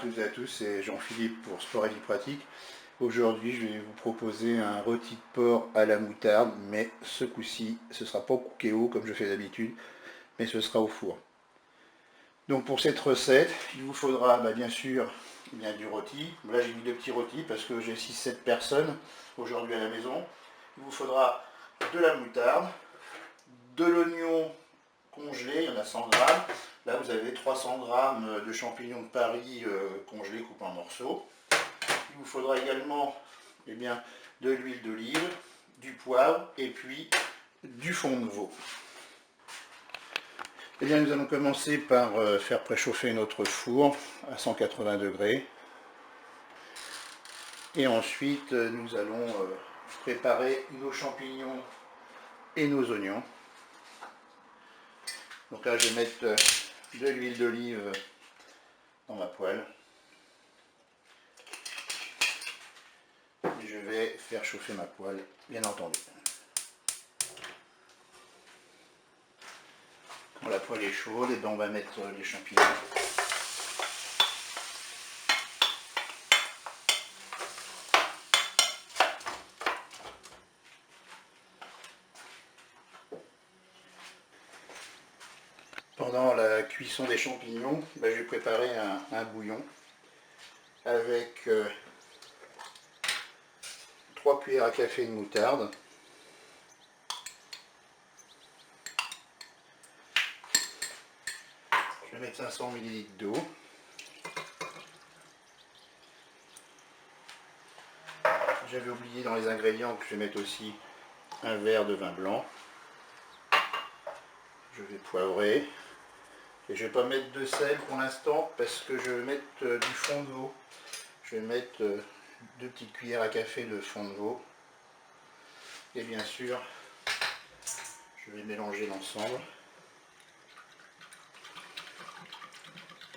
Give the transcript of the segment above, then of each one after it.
toutes et à tous, c'est Jean-Philippe pour Sport et Vie Pratique. Aujourd'hui, je vais vous proposer un rôti de porc à la moutarde, mais ce coup-ci, ce ne sera pas au cookéo comme je fais d'habitude, mais ce sera au four. Donc pour cette recette, il vous faudra bien sûr du rôti. Là j'ai mis 2 petits rôtis parce que j'ai 6-7 personnes aujourd'hui à la maison. Il vous faudra de la moutarde, de l'oignon congelé, il y en a 100 grammes. Là vous avez 300 grammes de champignons de Paris congelés coupés en morceaux. Il vous faudra également de l'huile d'olive, du poivre et puis du fond de veau. Nous allons commencer par faire préchauffer notre four à 180 degrés. Et ensuite, nous allons préparer nos champignons et nos oignons. Donc là, je vais mettre de l'huile d'olive dans ma poêle. Et je vais faire chauffer ma poêle, bien entendu. Quand la poêle est chaude, on va mettre les champignons. Pendant la cuisson des champignons, je vais préparer un bouillon avec 3 cuillères à café de moutarde, je vais mettre 500 ml d'eau, j'avais oublié dans les ingrédients que je vais mettre aussi un verre de vin blanc, je vais poivrer. Et je ne vais pas mettre de sel pour l'instant parce que je vais mettre du fond de veau. Je vais mettre 2 petites cuillères à café de fond de veau. Et bien sûr, je vais mélanger l'ensemble.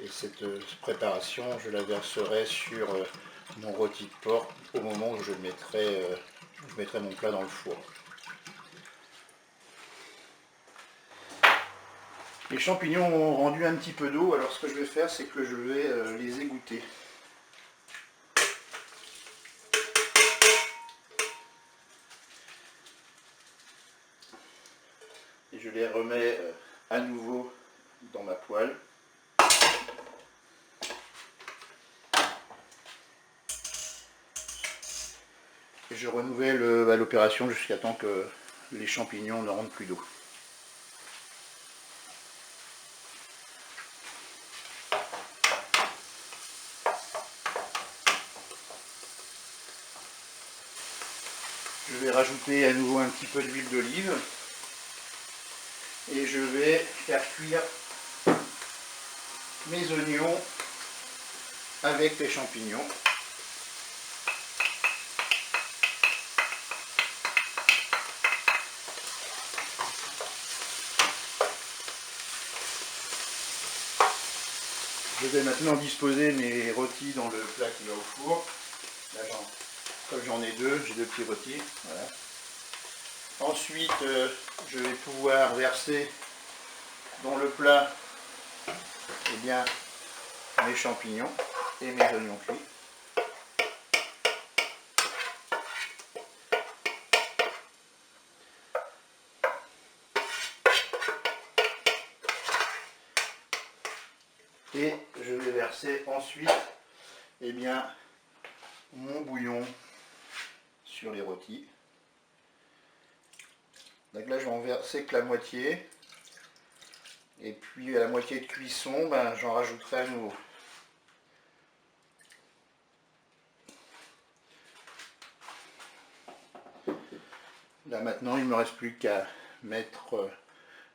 Et cette préparation, je la verserai sur mon rôti de porc au moment où je mettrai mon plat dans le four. Les champignons ont rendu un petit peu d'eau, alors ce que je vais faire, c'est que je vais les égoutter. Et je les remets à nouveau dans ma poêle. Et je renouvelle l'opération jusqu'à temps que les champignons ne rentrent plus d'eau. Je vais rajouter à nouveau un petit peu d'huile d'olive et je vais faire cuire mes oignons avec les champignons. Je vais maintenant disposer mes rôtis dans le plat qui va au four. Là, comme j'en ai 2, j'ai 2 petits rôtis. Voilà. Ensuite, je vais pouvoir verser dans le plat mes champignons et mes oignons cuits. Et je vais verser ensuite mon bouillon sur les rôtis. Donc là je vais en verser que la moitié. Et puis à la moitié de cuisson, j'en rajouterai à nouveau. Là maintenant il ne me reste plus qu'à mettre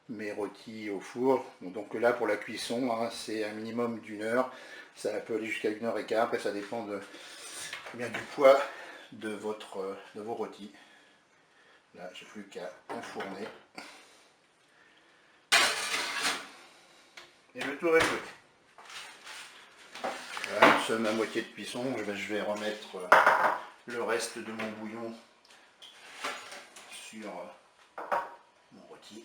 mes rôtis au four. Donc là pour la cuisson, c'est un minimum d'1 heure. Ça peut aller jusqu'à 1h15. Après ça dépend du poids de vos rôtis. Là j'ai plus qu'à enfourner. Et le tour est joué. Voilà, nous sommes à moitié de cuisson. Je vais remettre le reste de mon bouillon sur mon rôti.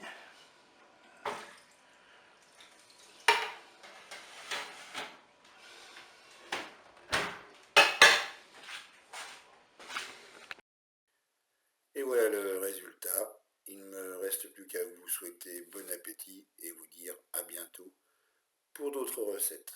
reste plus qu'à vous souhaiter bon appétit et vous dire à bientôt pour d'autres recettes.